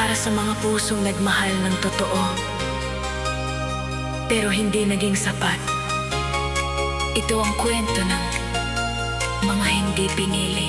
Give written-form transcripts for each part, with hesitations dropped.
para sa mga pusong nagmahal ng totoo, pero hindi naging sapat. Ito ang kwento ng mga hindi pinili.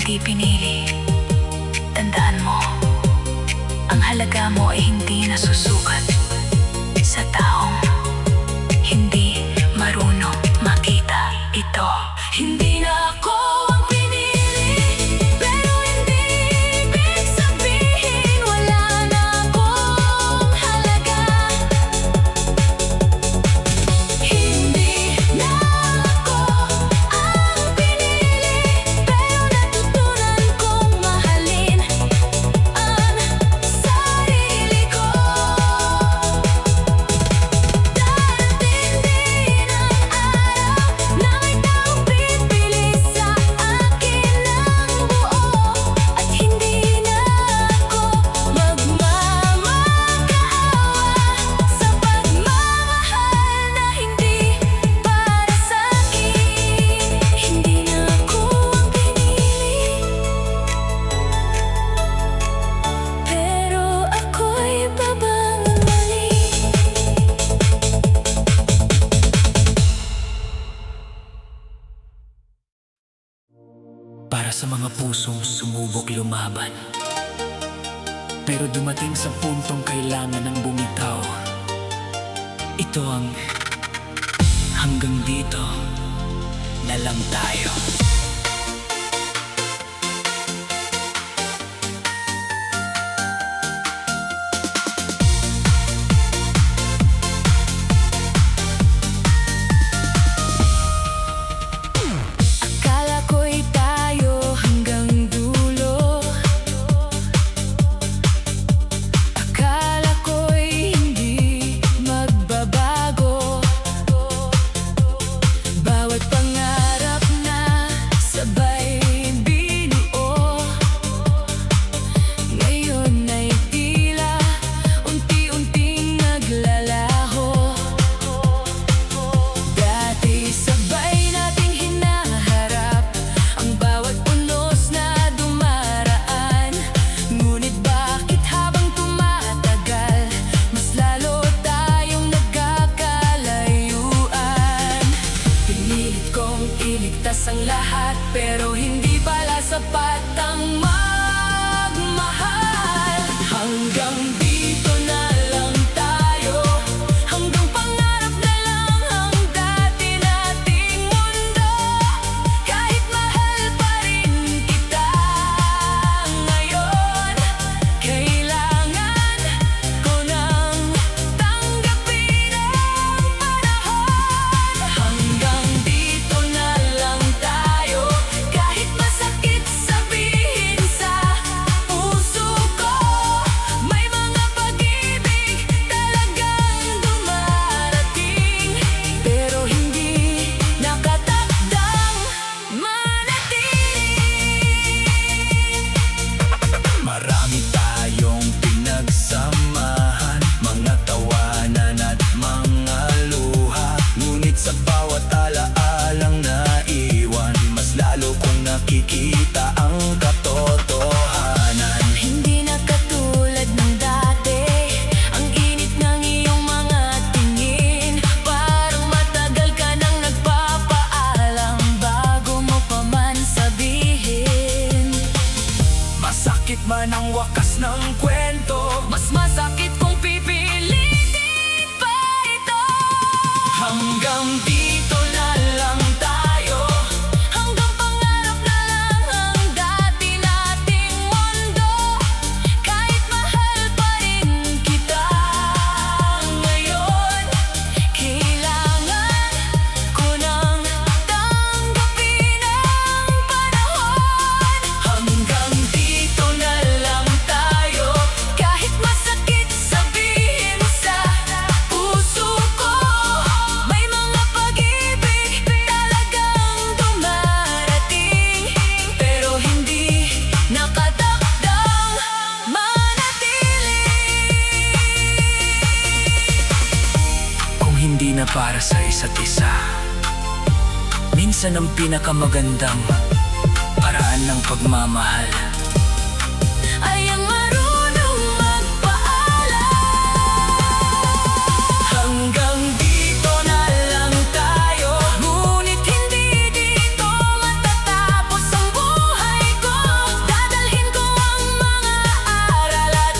Hindi pinili. Tandaan mo, ang halaga mo ay hindi nasusukat sa taong hindi marunong makita ito. Hindi na ako ang pinili, pero hindi ibig sabihin wala na akong halaga. Hindi na ako ang pinili, pero natutunan kong mahalin ang sarili ko. sa mga pusong sumubok lumaban. Pero dumating sa puntong kailangan ng bumitaw. Ito ang hanggang dito na lang tayo. Akala ko'y tayo hanggang dulo. Akala ko'y hindi magbabago. Bawat pangarap na sabay binuo, ngayon ay tila unti-unting naglalaho. Dati sabay nating hinaharap ang bawat unos na dumaraan. Ngunit bakit habang tumatagal, mas lalo tayong nagkakalayuan? Pinilit kong iligtas ang lahat, pero hindi pala sapat ang magmahal. Hanggang dito na lang tayo, hanggang pangarap na lang ang dati nating mundo. Kahit mahal pa rin kita ngayon, kailangan ko nang tanggapin ang panahon. Hanggang dito na lang tayo, kahit masakit sabihin sa puso ko. May mga pag-ibig talagang dumarating, pero hindi nakatakdang manatili. Marami tayong pinagsamahan, mga tawanan at mga luha. Ngunit sa bawat alaalang naiwan, mas lalo kong nakikita ang katotohanan. Hindi na katulad ng dati, ang init ng iyong mga tingin. Parang matagal ka nang nagpapaalam bago mo pa man sabihin. Masakit man ang wakas ng kwento, Mas masakit kung pipilitin pa ito. hanggang dito na lang tayo. Hanggang pangarap na lang ang dati nating mundo. Kahit mahal pa rin kita ngayon, kailangan ko nang tanggapin ang panahon. Hanggang dito na lang tayo, Kahit masakit sabihin sa puso ko, may mga pag-ibig talagang dumarating, pero hindi nakatakdang manatili. kung hindi na para sa isa't isa. Minsan ang pinakamagandang paraan ng pagmamahal Ay ang marunong magpaalam. hanggang dito na lang tayo. Ngunit hindi dito matatapos ang buhay ko. Dadalhin ko ang mga aral at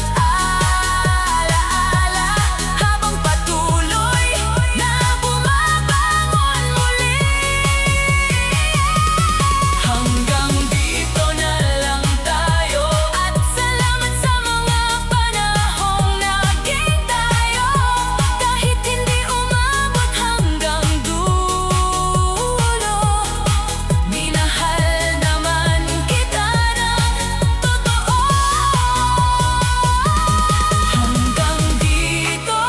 alaala, habang patuloy na bumabangon muli. Hanggang dito na lang tayo, At salamat sa mga panahong naging tayo. Kahit hindi umabot hanggang dulo, minahal naman kita ng totoo. hanggang dito.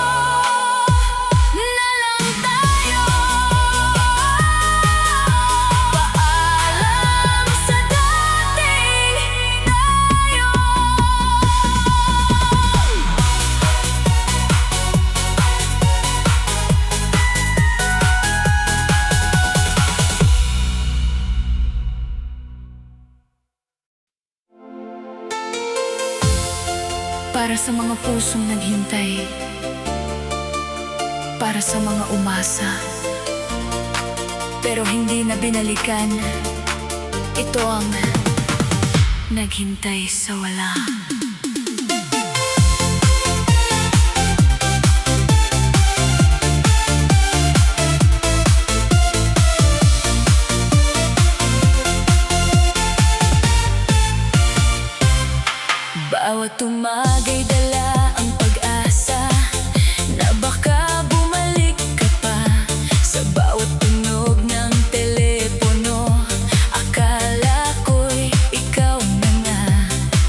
Na lang tayo. Paalam sa dating tayo. Para sa mga pusong naghintay, para sa mga umasa, pero hindi na binalikan, ito ang naghintay sa wala. Bawat umaga'y dala ang pag-asa na baka bumalik ka pa. Sa bawat tunog ng telepono, akala ko'y ikaw na nga.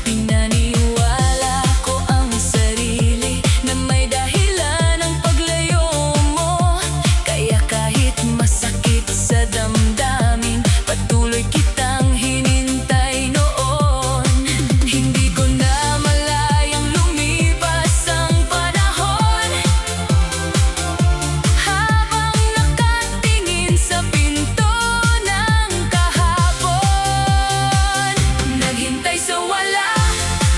Pinaniwala ko ang sarili na may dahilan ang paglayo mo. Kaya kahit masakit sa damdamin, patuloy kitang hinintay noon. Hindi ko na malayang lumipas ang panahon, habang nakatingin sa pinto ng kahapon. Naghintay sa wala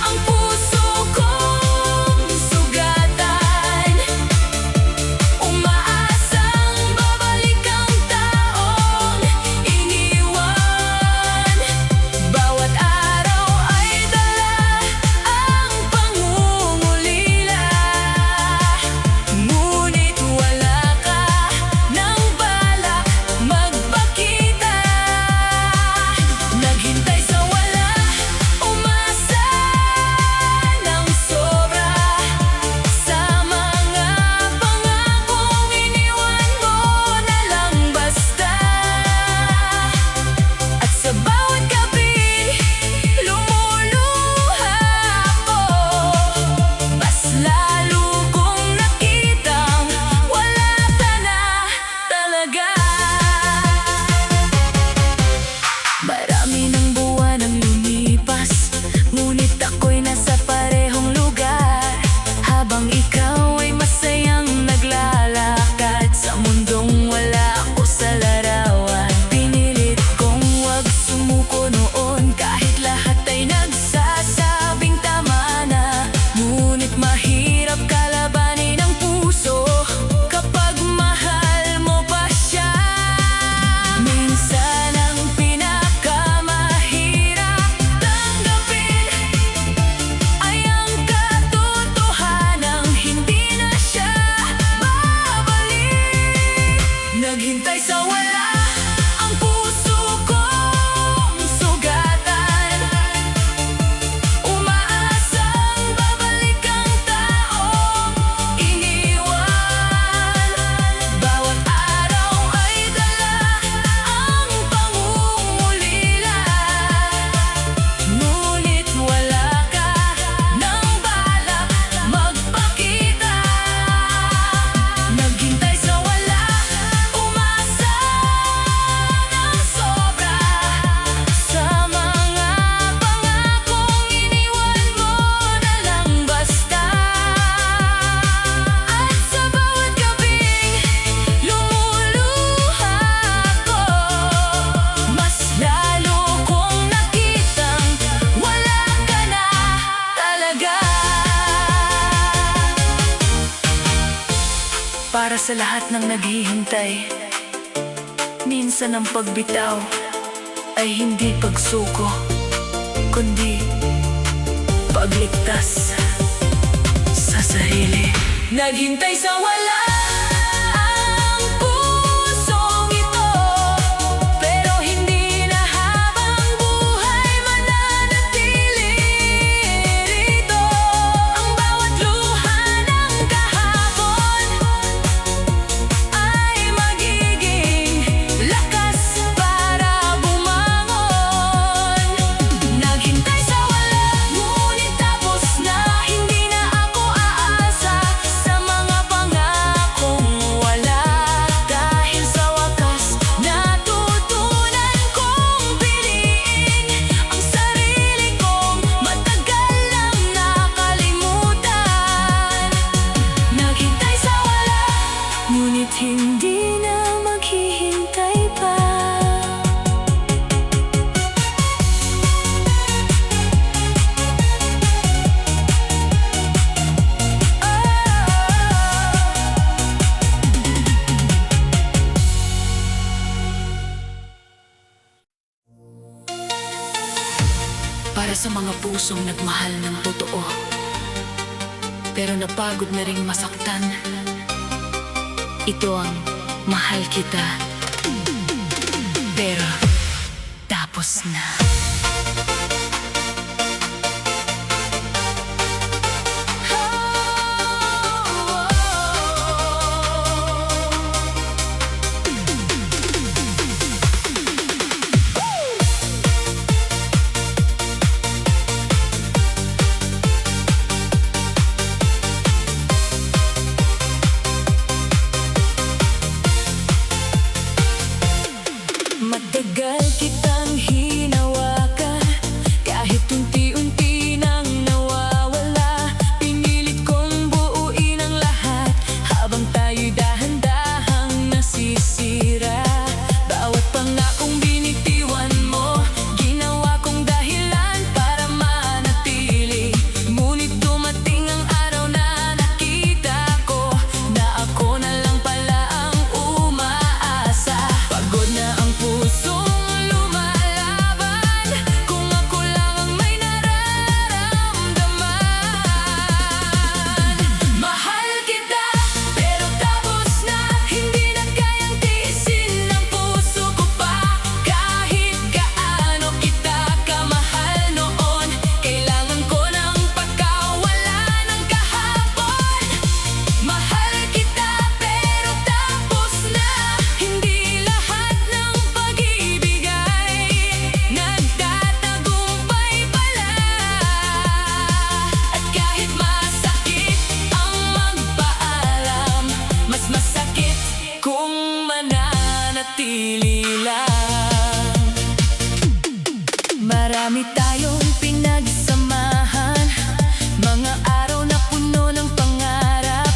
ang puso kong sugatan, umaasang babalik ang taong iniwan. Bawat araw ay dala ang pangungulila, ngunit wala ka nang balak magpakita. Naghintay sa wala, umasa ng sobra, sa mga pangakong iniwan mo na lang basta. At sa bawat gabi, lumuluha ako, mas lalo kong nakitang wala ka na talaga. Marami ng buwan ang lumipas, ngunit ako'y nasa parehong lugar, habang ikaw ay masayang naglalakad sa mundong wala ako sa larawan. Pinilit kong wag sumuko noon, kahit lahat ay nagsasabing tama na. Ngunit mahirap kalabanin ang puso kapag mahal mo pa siya. Minsan ang pinakamahirap tanggapin ay ang katotohanang hindi na siya babalik. Naghintay sa wala ang puso kong sugatan, umaasang babalik ang taong iniwan. Bawat araw ay dala ang pangungulila, ngunit wala ka nang balak magpakita. Naghintay sa wala, umasa ng sobra, sa mga pangakong iniwan mo na lang basta. At sa bawat gabing lumuluha ako, mas lalo kong nakitang wala ka na talaga. Para sa lahat ng naghihintay, minsan ang pagbitaw ay hindi pagsuko, kundi pagligtas sa sarili. Naghintay sa wala ang pusong ito, pero hindi na habang buhay mananatili rito. Ang bawat luha ng kahapon ay magiging lakas para bumangon. Naghintay sa wala, ngunit tapos na. Hindi na ako aasa sa mga pangako sa mga pusong nagmahal ng totoo, pero napagod na ring masaktan. Ito ang mahal kita, pero tapos na. Matagal kitang hinawakan, kahit unti-unti nang nawawala. Pinilit kong buuin ang lahat, habang tayo'y dahan-dahang nasisira. Bawat pangakong binitiwan mo, ginawa kong dahilan para manatili. Ngunit dumating ang araw na nakita ko na ako na lang pala ang umaasa. Pagod na ang pusong lumalaban, kung ako lang ang may nararamdaman. Mahal kita, pero tapos na. Hindi na kayang tiisin ng puso ko pa. Kahit gaano kita kamahal noon, kailangan ko ng pagkawala ng kahapon. Mahal kita, pero tapos na. Hindi lahat ng pag-ibig ay nagtatagumpay pala. At kahit masakit ang magpaalam, mas masakit kung mananatili lang. Marami tayong pinagsamahan, mga araw na puno ng pangarap.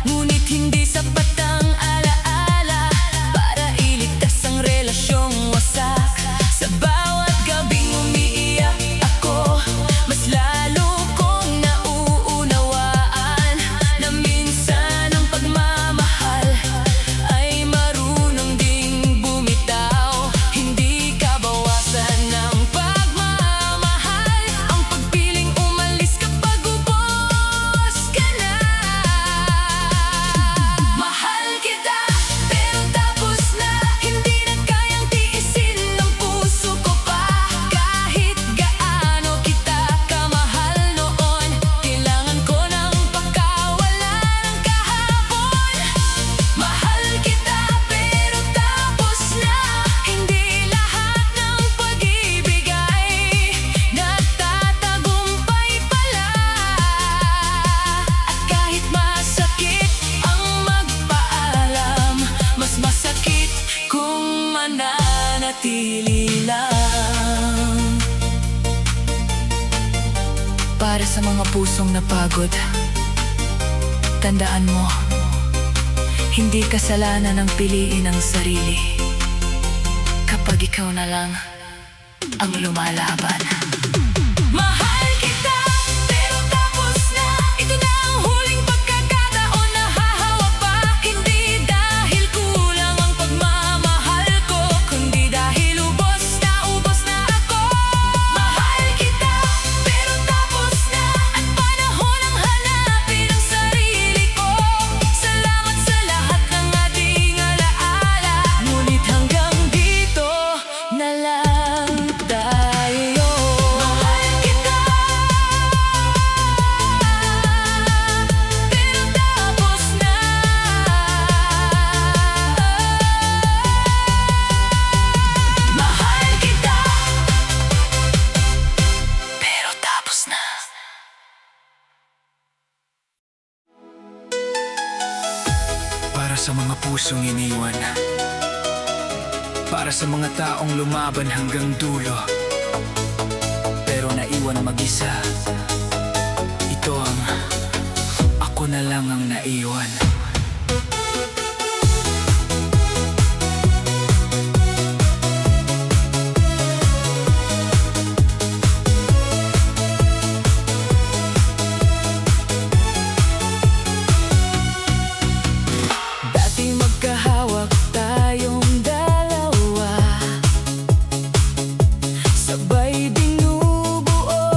Ngunit hindi sapat ang alaala para iligtas ang relasyong wasak. Sa bawat gabing umiiyak ako, mas lalo kong nauunawaan na minsan ang pagmamahal ay marunong ding bumitaw. Hindi kabawasan ng pagmamahal ang pagpiling umalis kapag ubos ka na. Mahal kita, pero tapos na. Hindi na kayang tiisin ng puso ko pa. Kahit gaano kita kamahal noon, kailangan ko ng pagkawala ng kahapon. Mahal kita, pero tapos na. Hindi lahat ng pag-ibig ay nagtatagumpay pala. At kahit masakit ang magpaalam, mas masakit kung mananatili lang. Para sa mga pusong napagod, tandaan mo, hindi kasalanan ang piliin ang sarili kapag ikaw na lang ang lumalaban. Mahal kita, pero tapos na. Ito na ang huling pagkakataon na hahawa pa. Hindi dahil kulang ang pagmamahal ko, kundi dahil ubos na ako. Mahal kita, pero tapos na. At panahon ang hanapin ang sarili ko. Salamat sa lahat ng ating alaala, ngunit hanggang dito na lang tayo. Mahal kita, pero tapos na. Mahal kita, pero tapos na. Para sa mga pusong iniwan, para sa mga taong lumaban hanggang dulo, pero naiwan mag-isa. Ito ang ako na lang ang naiwan. Sabay binubuo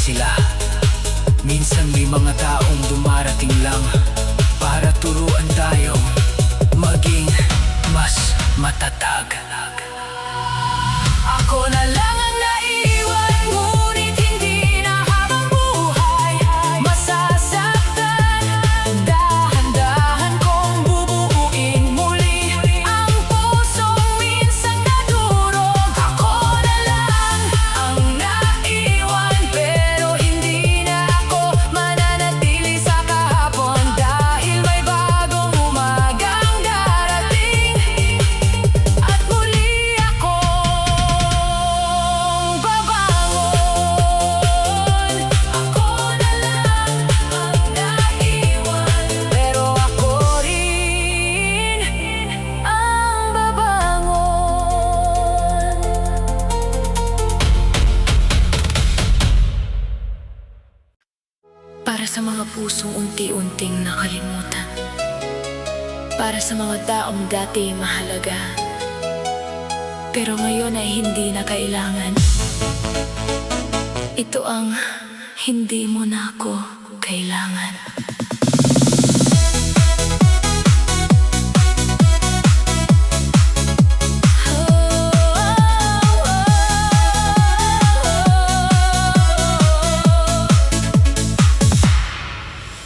sila. Minsan may mga taong dumarating lang para turuan tayo maging mas matatag. Ako na lang ang naiwan, ngunit hindi na habang buhay masasaktan. Dahan-dahan kong bubuuin muli ang pusong minsang nadurog. Ako na lang ang naiwan, pero hindi na ako mananatili sa kahapon. Dahil may bagong umagang darating at muli akong babangon. Ako na lang ang naiwan, pero ako rin ang babangon. Para sa mga pusong unti-unting nakalimutan, para sa mga taong dati mahalaga, pero ngayon ay hindi na kailangan. Ito ang hindi mo na ako kailangan.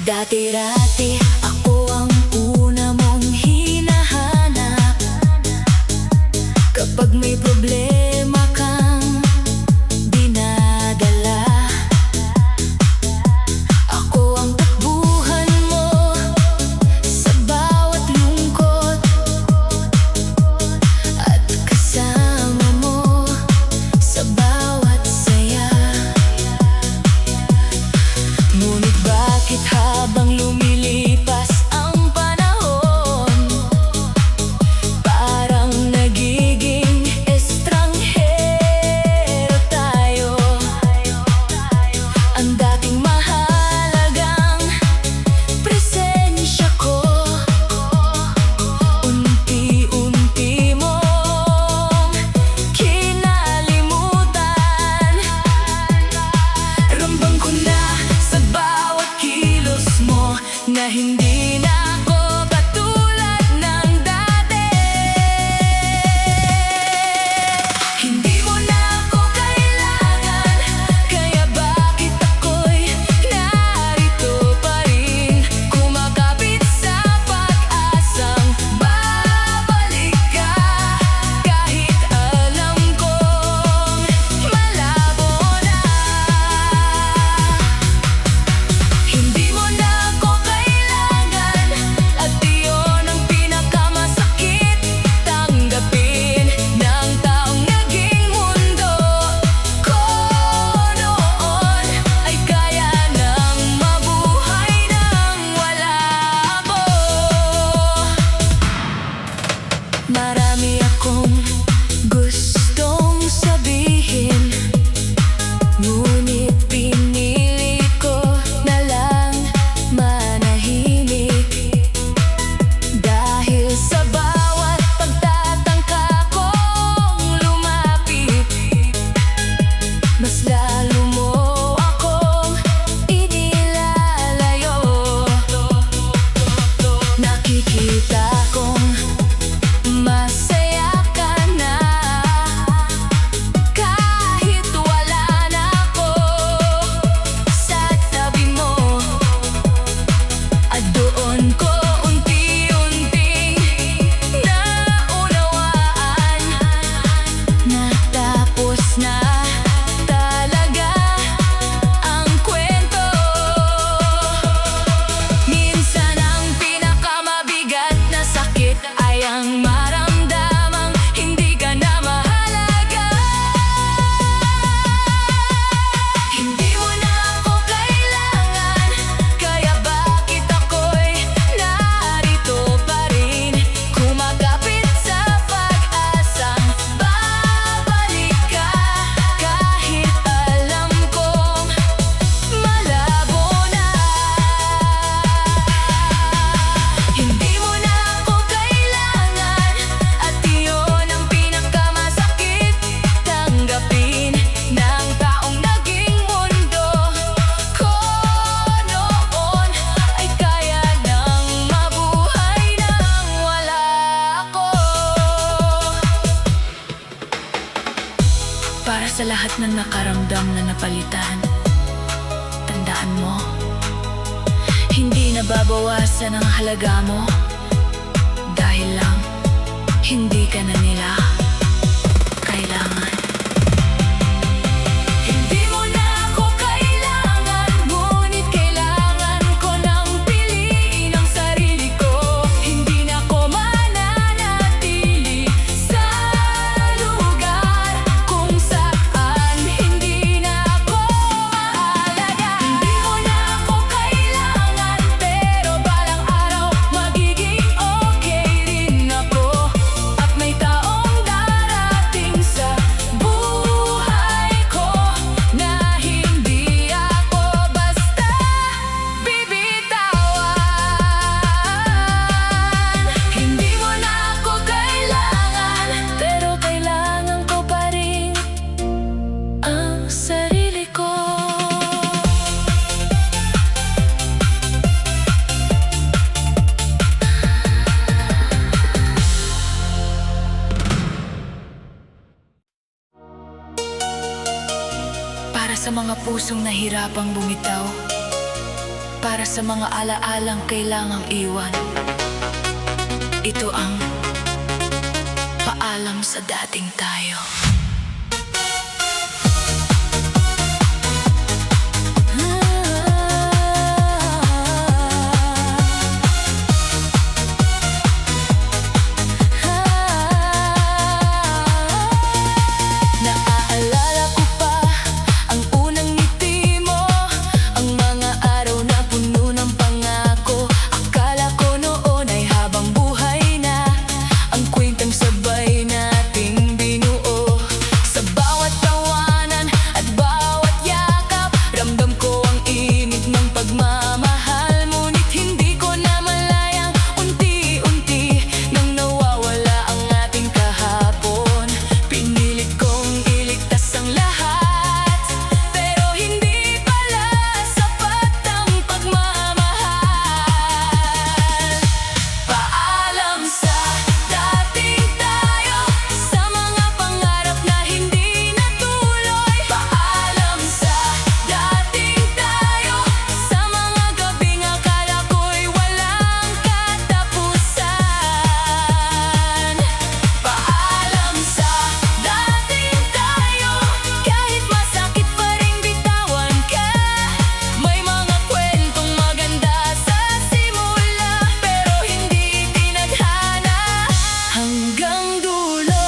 Dati-dati ako ang una mong hinahanap kapag may problema kang dinadala. Ako ang takbuhan mo sa bawat lungkot at kasama mo sa bawat saya. Ngunit bakit habang lumilipas ang panahon, parang nagiging estranghero tayo? Ang dating mahalagang presensya ko, unti-unti mong kinalimutan. Ramdam ko na sa bawat kilos mo na hindi na ako katulad ng dati. Hindi mo na ako kailangan, kaya bakit ako'y narito pa rin, kumakapit sa pag-asang babalik ka. Kahit alam kong malabo na, hindi mo na ako kailangan, lahat ng nakaramdam na napalitan. Tandaan mo, hindi nababawasan ang halaga mo dahil lang hindi ka na nila kailangan. Hindi mo na ako kailangan, ngunit kailangan ko nang piliin ang sarili ko. Hindi na ako mananatili sa lugar kung saan hindi na ako mahalaga. Hindi mo na ako kailangan, pero balang araw magiging okay rin ako. At may taong darating sa buhay ko na hindi ako basta bibitawan. Hindi mo na ako kailangan, pero kailangan ko pa rin ang sarili ko. Para sa mga pusong nahirapang bumitaw, para sa mga alaalang kailangang iwan, ito ang paalam sa dating tayo. Naaalala ko pa ang unang ngiti mo, ang mga araw na puno ng pangako. Akala ko noon ay habang buhay na ang kwentang sabay nating binuo. Sa bawat tawanan at bawat yakap, ramdam ko ang init ng pagmamahal. Ngunit hindi ko na malayang unti-unti nang nawawala ang ating kahapon. Pinilit kong iligtas ang lahat, pero hindi pala sapat ang pagmamahal. Paalam sa dating tayo, sa mga pangarap na hindi natuloy. Paalam sa dating tayo, sa mga gabing akala ko'y walang katapusan. Paalam sa dating tayo, kahit masakit pa rin bitawan ka. May mga kwentong maganda sa simula, pero hindi tinadhana hanggang dulo.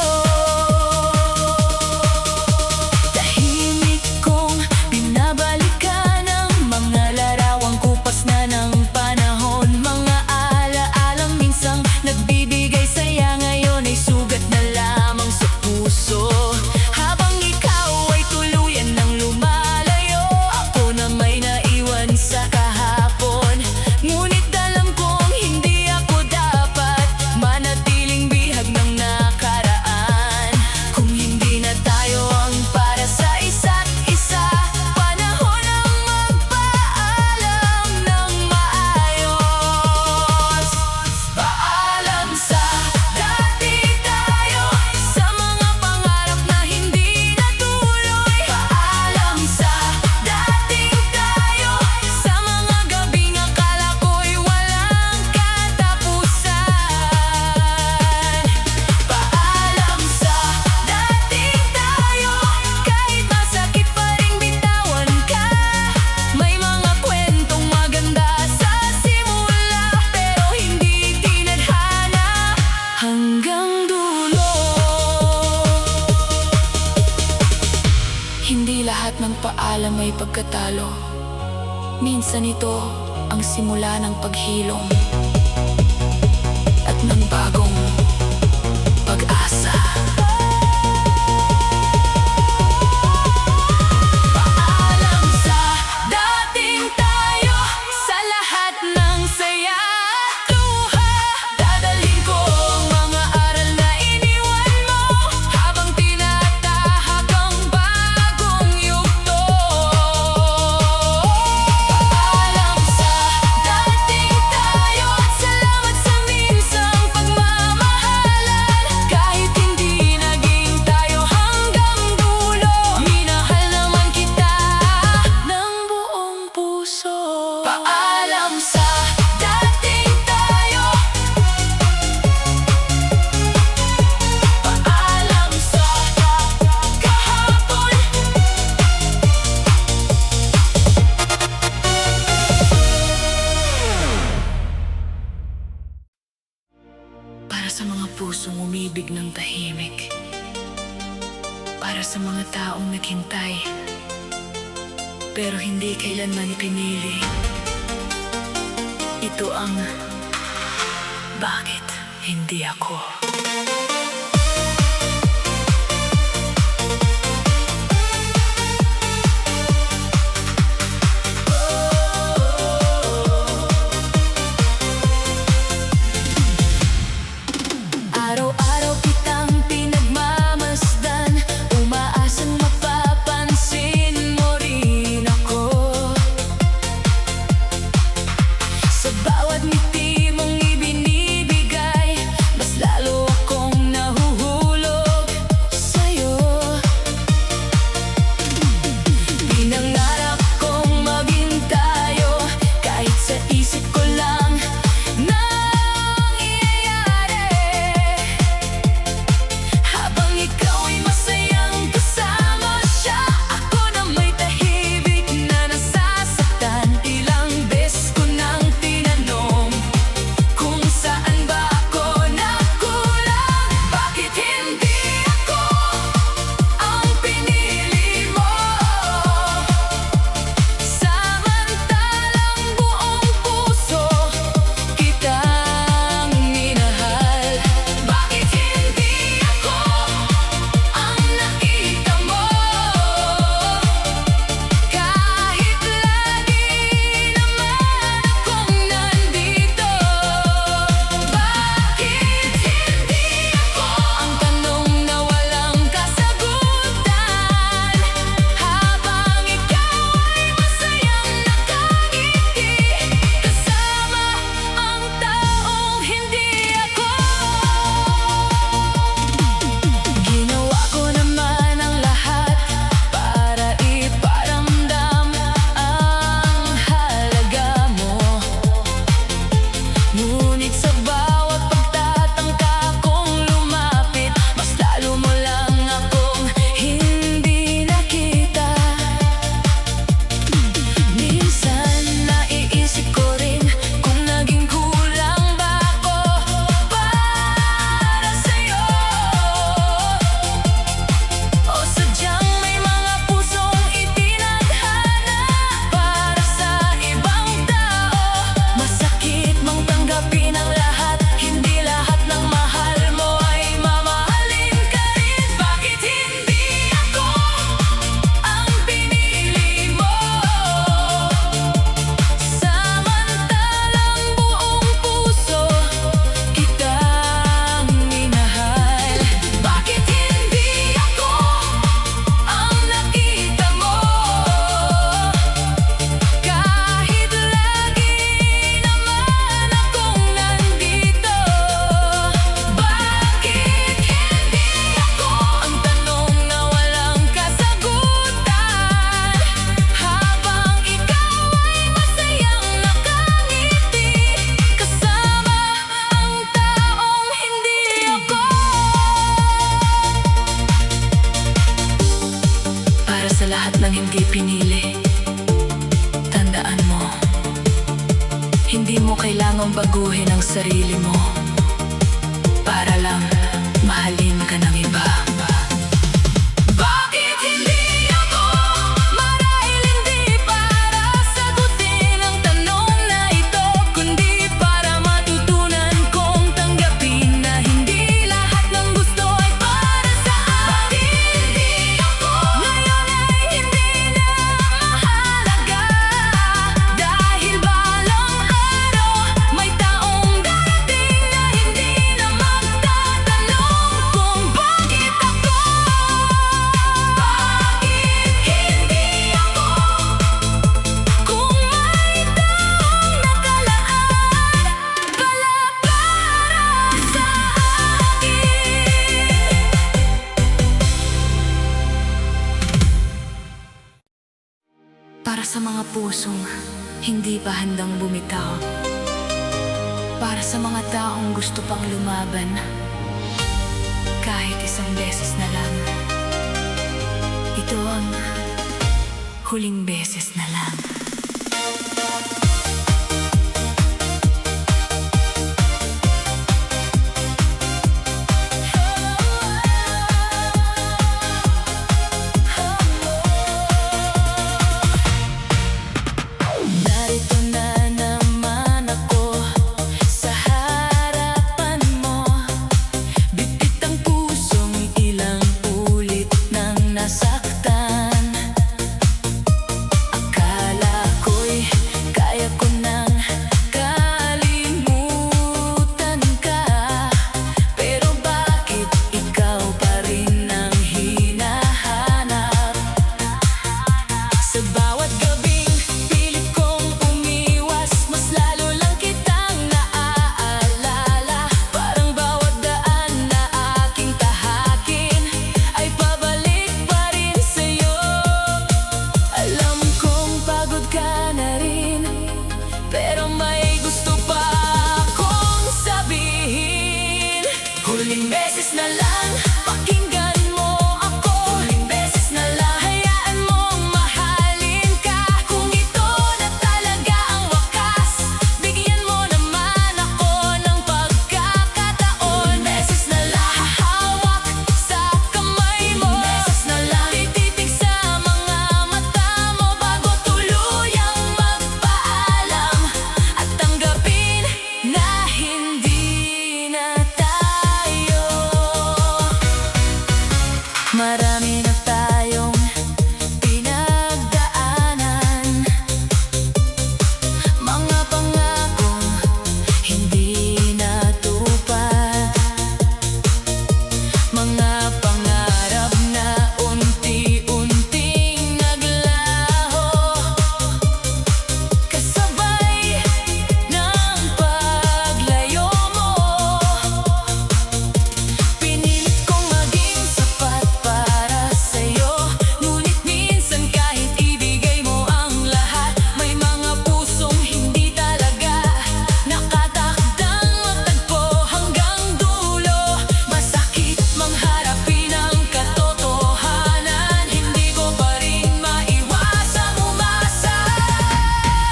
Tahimik kong binabalikan ang mga larawang kupas na ng panahon. Mga alaalang minsang nagbibigay saya, ngayon ay sugat na lamang sa puso. Habang ikaw ay tuluyan ng lumalayo, ako na may naiwan sa kahapon. Ngunit alam kong hindi ako dapat manatiling bihag ng nakaraan. Kung hindi na tayo ang para sa isa't isa, panahon ang magpaalam ng maayos. Paalam sa dati tayo, sa mga pangarap na hindi natuloy. Paalam sa dating tayo, sa mga gabing akala ko'y walang katapusan. Paalam sa dating tayo, kahit masakit pa rin bitawan ka. May mga kwentong maganda sa simula, pero hindi tinadhana hanggang dulo. Hindi lahat ng paalam ay pagkatalo. Minsan ito ang simula ng paghilom at ng bagong pag-asa. Paalam sa dating tayo, sa lahat ng saya at luha. Dadalhin ko ang mga aral na iniwan mo, habang tinatahak ang bagong yugto. Paalam sa dating tayo, at salamat sa minsang pagmamahal. pusong umibig ng tahimik. Para sa mga taong naghintay, pero hindi kailanman pinili. Ito ang bakit hindi ako. Araw-araw kitang pinagmamasdan, umaasang mapapansin mo rin ako. Sa bawat ngiti mong ibinibigay, mas lalo akong nahuhulog sa'yo. Pinangarap kong maging tayo, kahit sa isip ko lang nang iyayari. Habang ikaw ay masayang kasama siya, ako na may tahimik na nasasaktan. Ilang beses ko nang tinanong kung saan ba ako nagkulang. Bakit hindi ako ang pinili mo? Samantalang buong puso kitang minahal. Bakit hindi ako ang nakita mo? Kahit lagi naman akong nandito. Bakit hindi ako ang tanong na walang kasagutan? Habang ikaw ay masayang nakangiti, kasama ang taong hindi ako. Ginawa ko naman ang lahat para iparamdam ang halaga mo. Ngunit sa bawat pagtatangka kong lumapit, mas lalo mo lang akong hindi nakita. Minsan naiisip ko rin kung naging kulang ba ako para sa'yo, o sadyang may mga pusong itinadhana para sa ibang tao. Masakit mang tanggapin ang lahat, hindi lahat ng mahal mo ay mamahalin ka rin. Bakit hindi ako ang pinili mo? Samantalang buong puso kitang minahal. Bakit hindi ako ang nakita mo? Kahit lagi naman akong nandito. Bakit hindi ako ang tanong na walang kasagutan? Habang ikaw ay masayang nakangiti, kasama ang taong hindi ako. Para sa lahat ng hindi pinili, tandaan mo, hindi mo kailangang baguhin ang sarili mo para lang mahalin ka ng iba. Bakit hindi ako? Marahil hindi para sagutin ang tanong na ito, kundi para matutunan kong tanggapin na hindi lahat ng gusto ay para sa akin. Hindi ako ngayon ay hindi na mahalaga, dahil balang araw may taong darating na hindi na magtatanong kung bakit ako. Bakit hindi ako? Kung may taong nakalaan pala para sa akin. Para sa mga pusong hindi pa handang bumitaw, para sa mga taong gusto pang lumaban, kahit isang beses na lang. Ito ang huling beses na lang. na lang, pakinggan mo ako. Huling beses na lang, hayaan mong mahalin ka. Kung ito na talaga ang wakas, bigyan mo naman ako ng pagkakataon. Huling beses na lang, hahawak sa kamay mo. Huling beses na lang, tititig sa mga mata mo bago tuluyang magpaalam at tanggapin na hindi na tayo. Marami na tayong pinagdaanan, mga pangakong hindi natupad, mga pangarap na unti-unting naglaho, kasabay ng paglayo mo. Pinilit kong maging sapat para sa'yo, ngunit minsan kahit ibigay mo ang lahat, may mga pusong hindi talaga nakatakdang matagpo hanggang dulo. Masakit mang harapin ang katotohanan, hindi ko pa rin maiwasang umasa.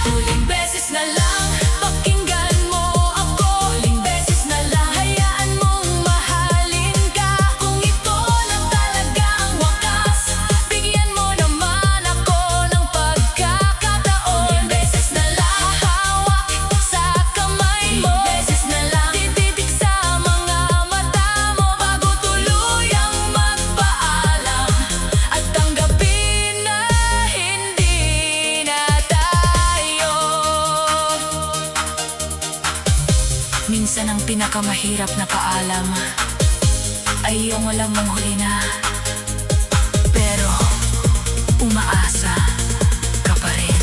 Huling beses na lang, pakinggan mo ako. Huling beses na lang, hayaan mong mahalin ka. Kung ito na talaga ang wakas, bigyan mo naman ako ng pagkakataon. Huling beses na lang, hawak sa kamay mo. Huling beses na lang, tititig sa mga mata mo bago tuluyang magpaalam at tanggapin na hindi na tayo. Minsan ang pinakamahirap na paalam ay yung alam mong huli na, pero umaasa ka pa rin.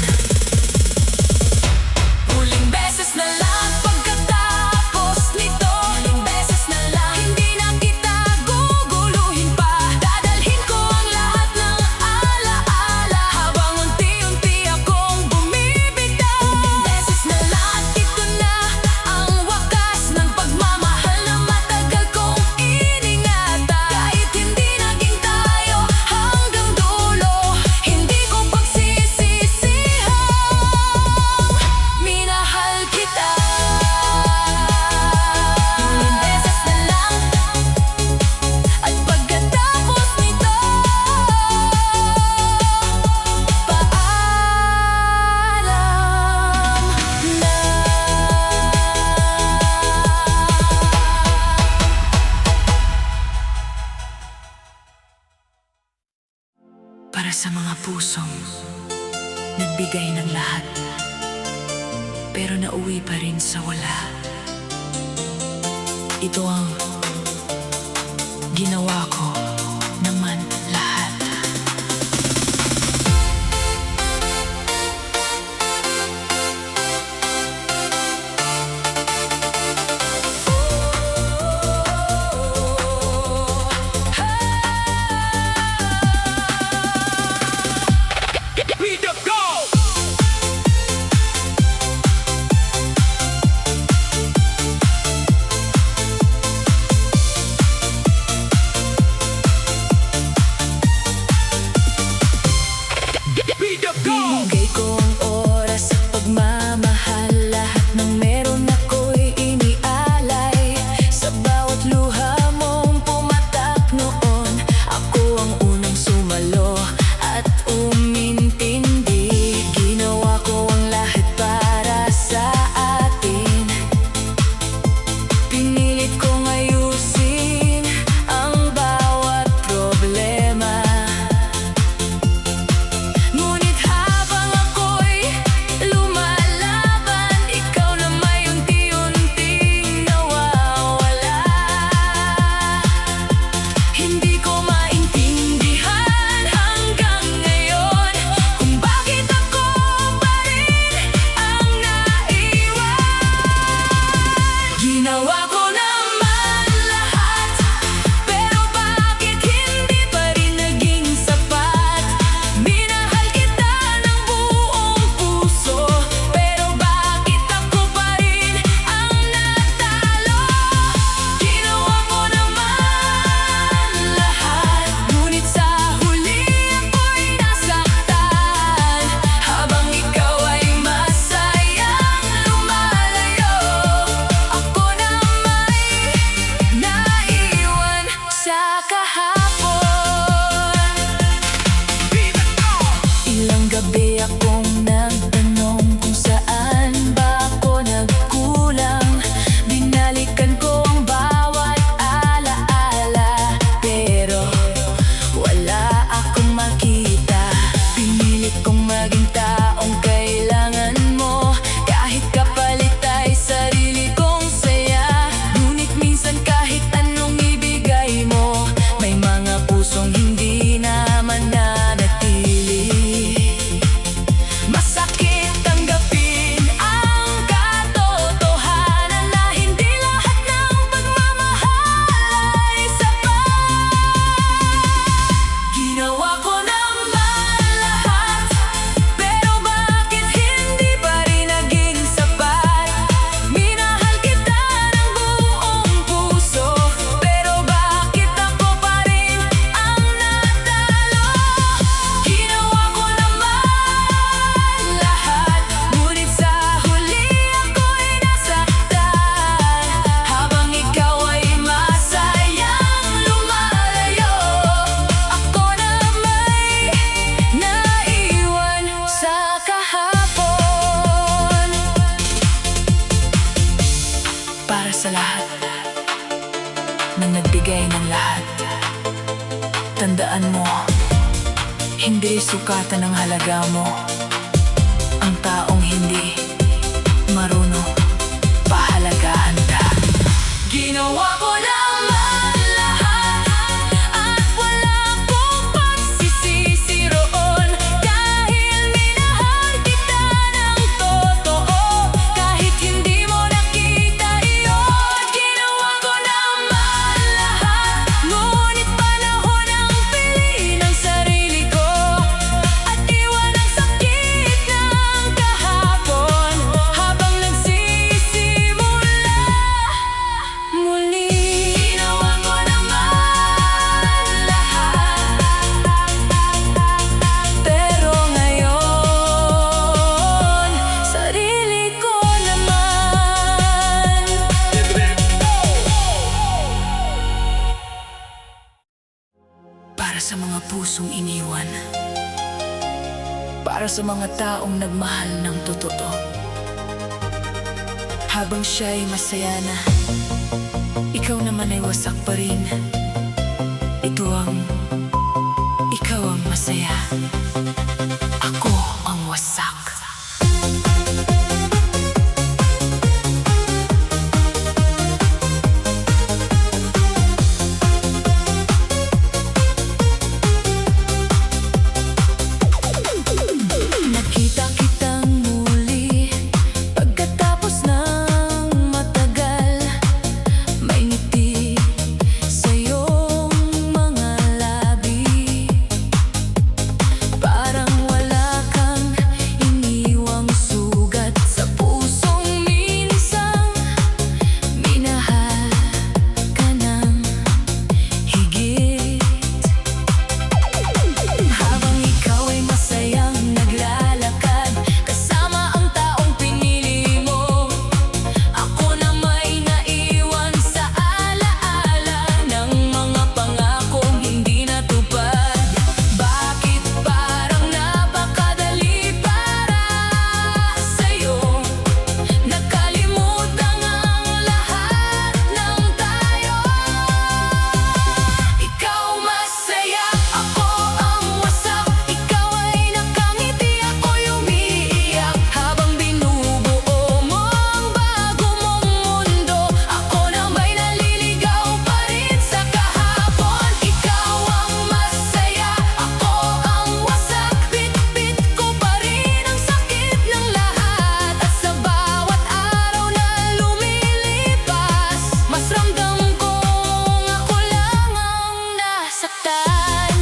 Huling beses na lang, pagkatapos nito, huling beses na lang, hindi na kita guguluhin pa. Dadalhin ko ang lahat ng alaala habang unti-unti akong bumibitaw. Huling beses na lang, ito na ang wakas ng pagmamahal na matagal kong iningatan. Kahit hindi naging tayo hanggang dulo, hindi ko pagsisisihang minahal kita. Huling beses na lang, at pagkatapos nito, paalam na. Para sa mga pusong nagbigay ng lahat, pero nauwi pa rin sa wala. Ito ang ginawa ko naman lahat. We the go! sa lahat ng nagbigay ng lahat. Tandaan mo, hindi sukatan ng halaga mo ang taong hindi marunong pahalagahan ka. Ginawa ko naman lahat at wala akong pagsisisi roon, dahil minahal kita ng totoo kahit hindi mo nakita iyon. Ginawa ko naman lahat, ngunit panahon ang piliin ang sarili ko at iwan ang sakit ng kahapon habang nagsisimula muli. Ginawa ko naman lahat, pero ngayon sarili ko naman. Para sa mga pusong iniwan, para sa mga taong nagmahal ng totoo, habang siya'y masaya na, ikaw naman ay wasak pa rin. Ikaw ang masaya, ako ang wasak. Nakita kitang muli pagkatapos ng matagal, may ngiti sa iyong mga labi, parang wala kang iniwang sugat sa pusong minsang minahal ka ng higit. Habang ikaw ay masayang naglalakad kasama ang taong pinili mo, ako na may naiwan sa alaala ng mga pangakong hindi natupad. Bakit parang napakadali para sa'yo nakalimutan ang lahat ng tayo? Ikaw masaya, ako ang wasak. Ikaw ay nakangiti, ako'y umiiyak. Habang binubuo mo ang bago mong mundo, ako na may naliligaw pa rin sa kahapon. Ikaw ang masaya, ako ang wasak. Bit-bit ko pa rin ang sakit ng lahat, at sa bawat araw na lumilipas, mas ramdam kong ako lang ang nasaktan.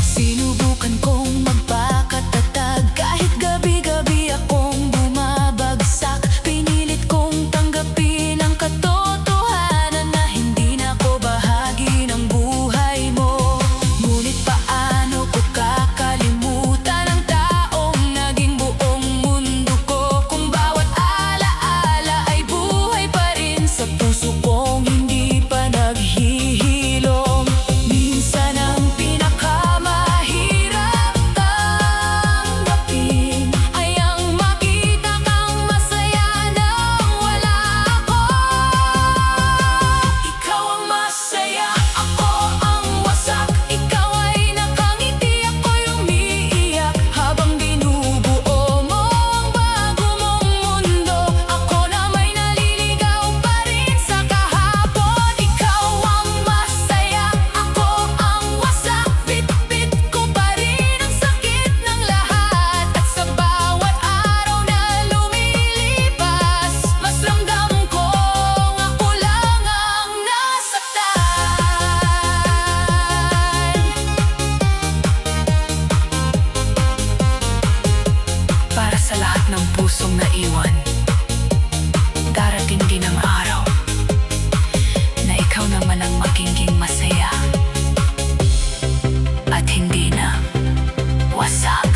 Sinubukan kong magpakatatag kahit gabi-gabi akong bumabagsak. Pinilit kong tanggapin ang katotohanan na hindi na ako bahagi ng buhay mo. Ngunit paano ko kakalimutan ang taong naging buong mundo ko, kung bawat alaala ay buhay pa rin sa puso kong hindi pa naghihilom. Minsan ang pinakamahirap tanggapin ay ang makita kang masaya nang wala ako. Ikaw ang masaya, ako ang wasak. Ikaw ay nakangiti, ako'y umiiyak. Habang binubuo mo ang bago mong mundo, ako na may naliligaw pa rin sa kahapon. Ikaw ang masaya, ako ang wasak. Bit-bit ko pa rin ang sakit ng lahat, at sa bawat araw na lumilipas, mas ramdam kong ako lang ang nasaktan. Para sa lahat ng pusong naiwan, darating din ang araw na ikaw naman ang magiging masaya at hindi na wasak.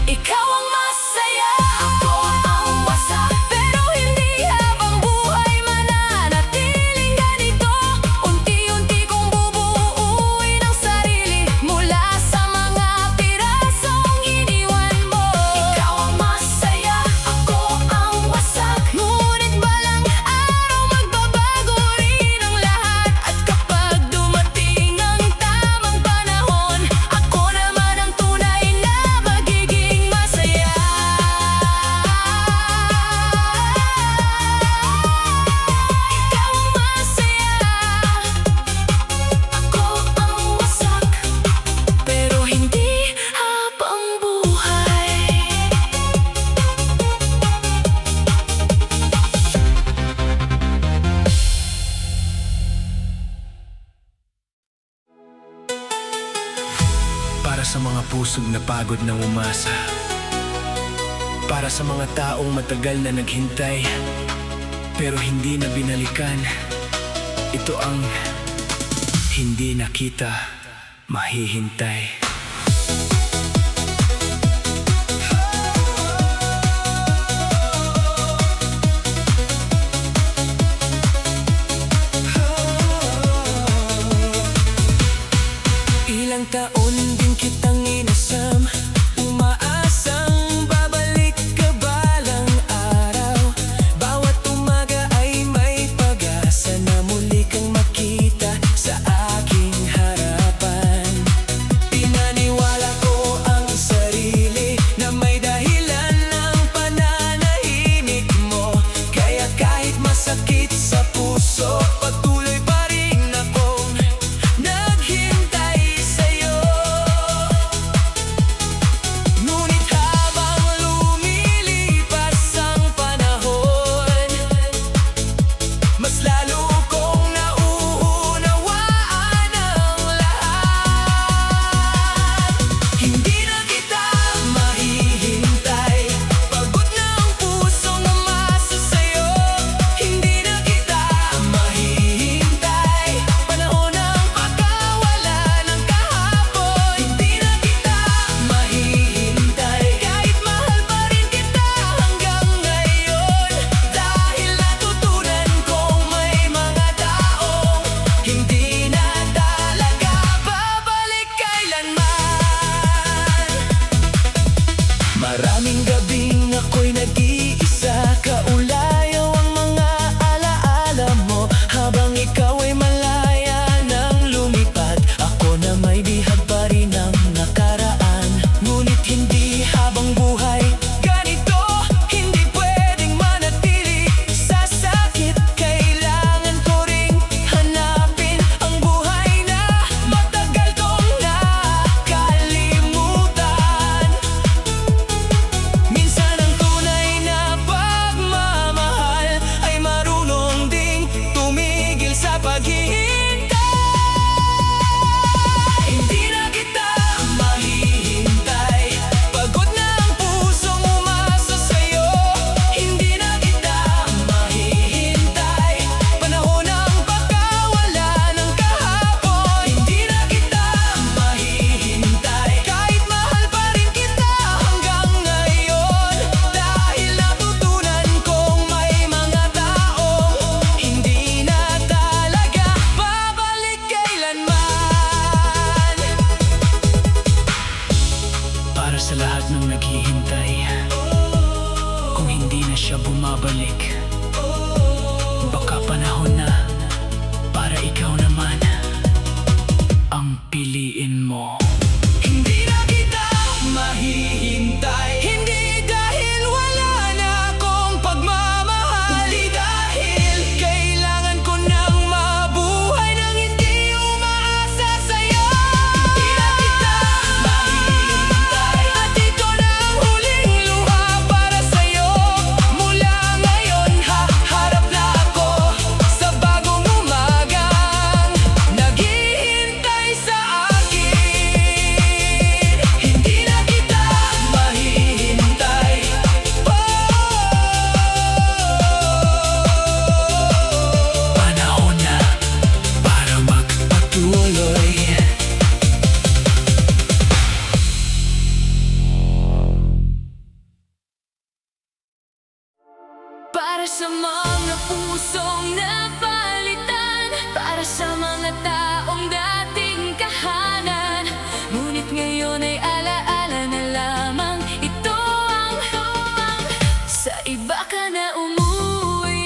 Ikaw ang masaya, ako ang wasak, pero hindi habang buhay mananatiling ganito. Unti-unti kong bubuuin ang sarili mula sa mga pirasong iniwan mo. Ikaw ang masaya, ako ang na pagod na umasa. Para sa mga taong matagal na naghintay pero hindi na binalikan. Ito ang hindi na kita mahihintay. Ilang taon din kitang inasam, umaasang babalik ka balang araw. Bawat umaga ay may pag-asa na muli kang makita sa aking harapan. Pinaniwala ko ang sarili na may dahilan ng pananahimik mo. Kaya kahit masakit sa puso, patuloy pa rin akong naghintay sa'yo. Ngunit habang lumilipas ang panahon, mas lalo kong nauunawaan ang lahat. Hindi na kita mahihintay, pagod na ang pusong umasa sa'yo. Hindi na kita mahihintay, panahon ng pagkawala ng kahapon. Hindi na kita mahihintay, kahit mahal pa rin kita hanggang ngayon. Dahil natutunan kong may mga taong hindi na talaga babalik kailanman. Maraming gabing ako'y nag-iisa, kaulayaw ang mga alaala mo. Habang ikaw ay malaya nang lumipat, ako na may bihag pa rin ang nakaraan. Ngunit hindi habang buhay ganito, hindi pwedeng manatili sa sakit. Kailangan ko ring hanapin ang buhay na matagal kong nakalimutan. Minsan ang tunay na pagmamahal ay marunong ding tumigil sa paghihintay. Hindi na kita mahihintay, pagod na ang pusong umasa sa'yo. Hindi na kita mahihintay, panahon ng pagkawala ng kahapon. Hindi na kita mahihintay, kahit mahal pa rin kita hanggang ngayon. Dahil natutunan kong may mga taong hindi na talaga babalik kailanman. Para sa lahat ng naghihintay, kung hindi na siya bumabalik, baka panahon na para ikaw naman ang piliin mo. Hindi na kita mahihintay, hindi dahil wala na akong pagmamahal, hindi dahil kailangan ko nang mabuhay nang hindi umaasa sa'yo. Hindi na kita mahihintay, at ito na ang huling luha para sa'yo. Mula ngayon haharap na ako sa bagong umagang naghihintay sa akin. Hindi na kita mahihintay, panahon na para magpatuloy. Para sa mga pusong napalitan, para sa mga taong dating kahanan, ngunit ngayon ay alaala na lamang. Ito ang sa iba ka na umuwi.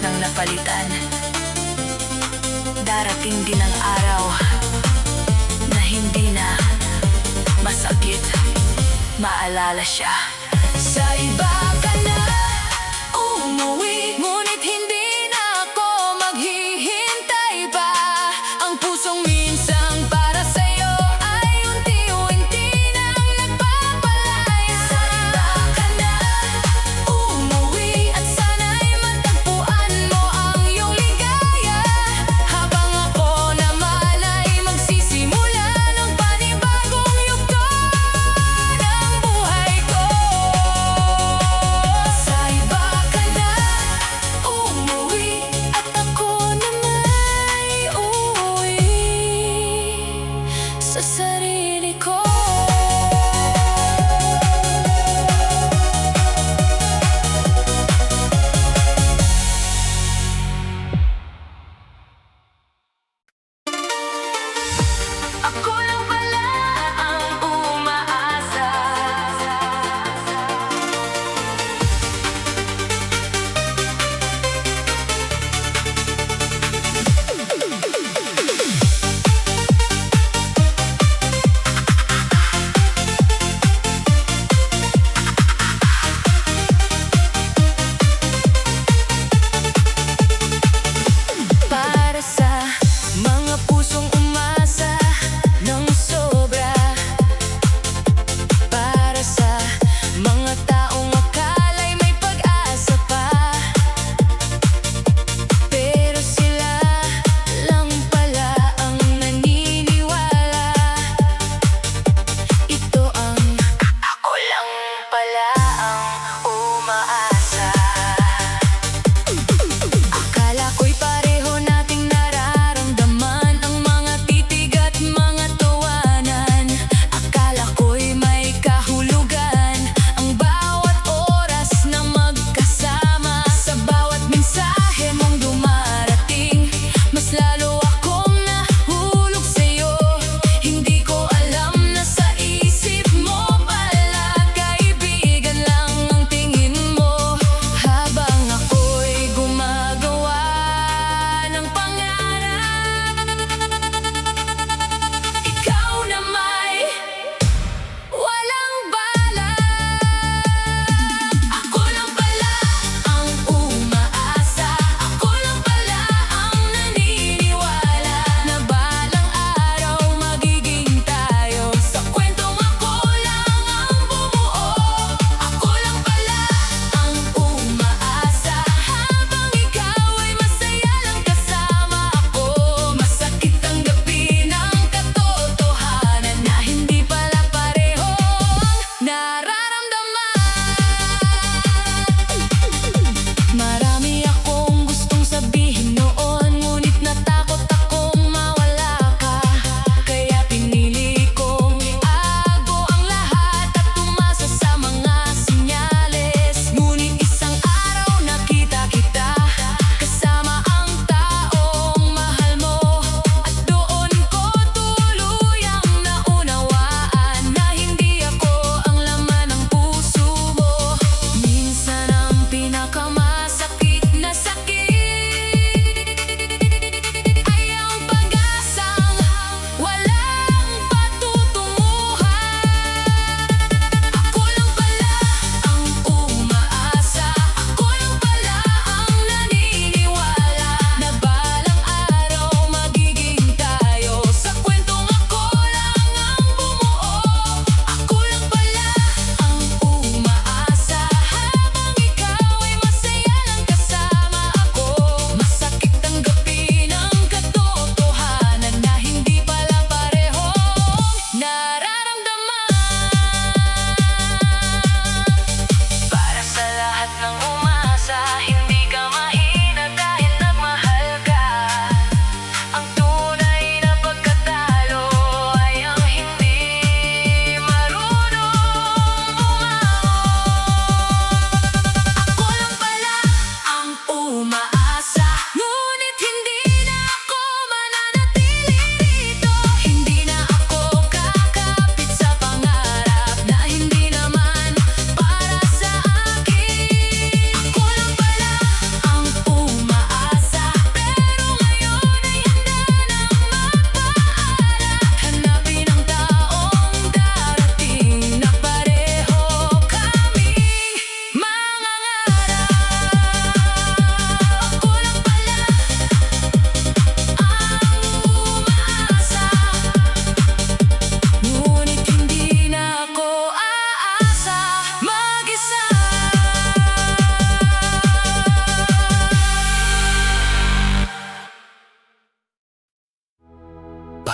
ng napalitan. Darating din ang araw na hindi na masakit maalala siya. Sa iba ka na umuwi, ngunit hindi na ako maghihintay pa. Ang pusong minsan para sa'yo ay unti-unti nang nagpapalaya. Sa iba ka na umuwi at sana'y matagpuan mo ang iyong ligaya, habang ako naman ay magsisimula ng panibagong yugto ng buhay ko.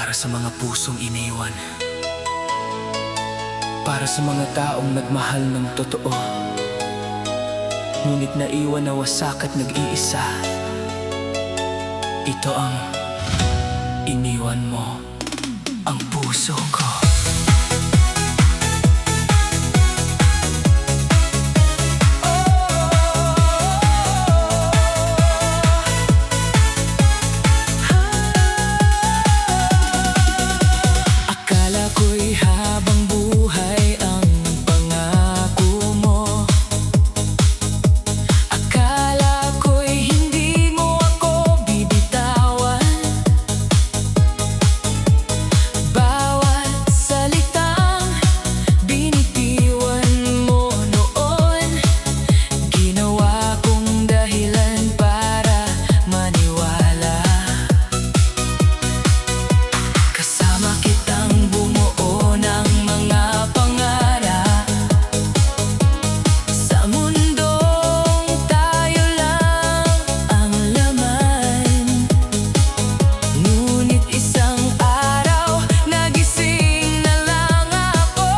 Para sa mga pusong iniwan, para sa mga taong nagmahal ng totoo, ngunit naiwan na wasak at nag-iisa. Ito ang iniwan mo, ang puso ko. Akala ko'y habang buhay ang pangako mo. Akala ko'y hindi mo ako bibitawan. Bawat salitang binitiwan mo noon, ginawa kong dahilan para maniwala. Kasama kitang bumuo ng mga pangarap sa mundong tayo lang ang laman. Ngunit isang araw nagising na lang ako,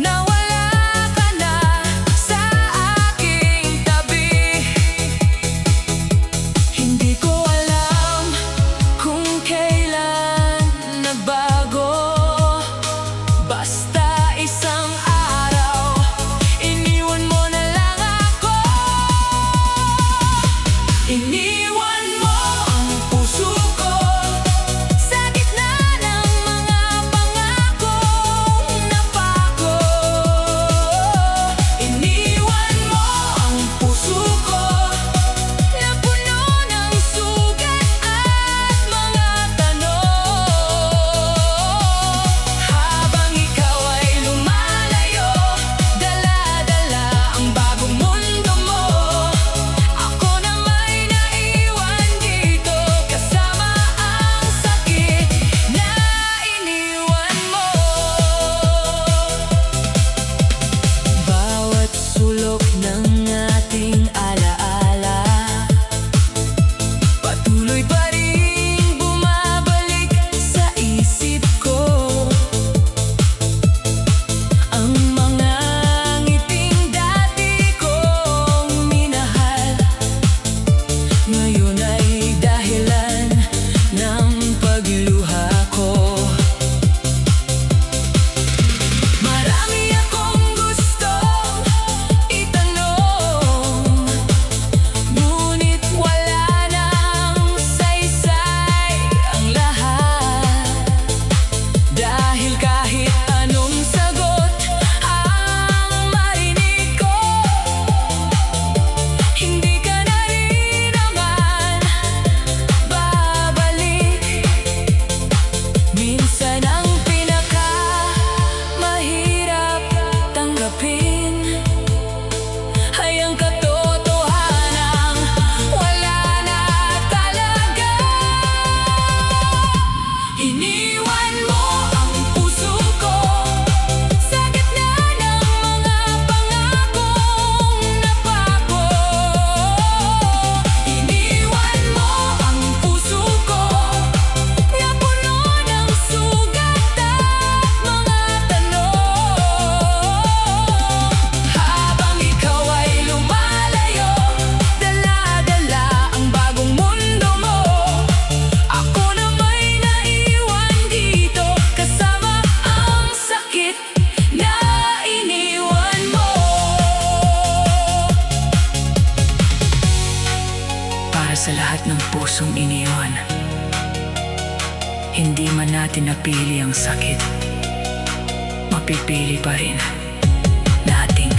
nawala ka na sa aking tabi. Hindi ko alam kung kailan nagbago, basta isang araw iniwan mo na lang ako. Iniwan mo ang puso ko sa gitna ng mga pangakong napako. Iniwan mo ang puso ko na puno ng sugat at mga tanong. Habang ikaw ay lumalayo, dala-dala ang bagong mundo mo. Ako na may naiwan dito, kasama ang sakit na iniwan mo. Bawat sulok ng ating alaala, patuloy pa rin bumabalik sa isip ko. Ang mga ngiting dati kong minahal, ngayon ay dahilan ng pagluha ko. Marami akong gustong itanong, ngunit wala nang saysay ang lahat. Dahil kahit anong sagot ang marinig ko, hindi ka na rin naman babalik. Minsan ang pinakamahirap tanggapin ay ang katotohanang wala na talaga. Iniwan mo ang puso ko sa gitna ng mga pangakong napako. Iniwan mo ang puso ko na puno ng sugat at mga tanong. Habang ikaw ay lumalayo, dala-dala ang bagong mundo mo. Ako na may naiwan dito, kasama ang sakit na iniwan mo. Para sa lahat ng pusong iniwan, hindi man natin napili ang sakit, mapipili pa rin nating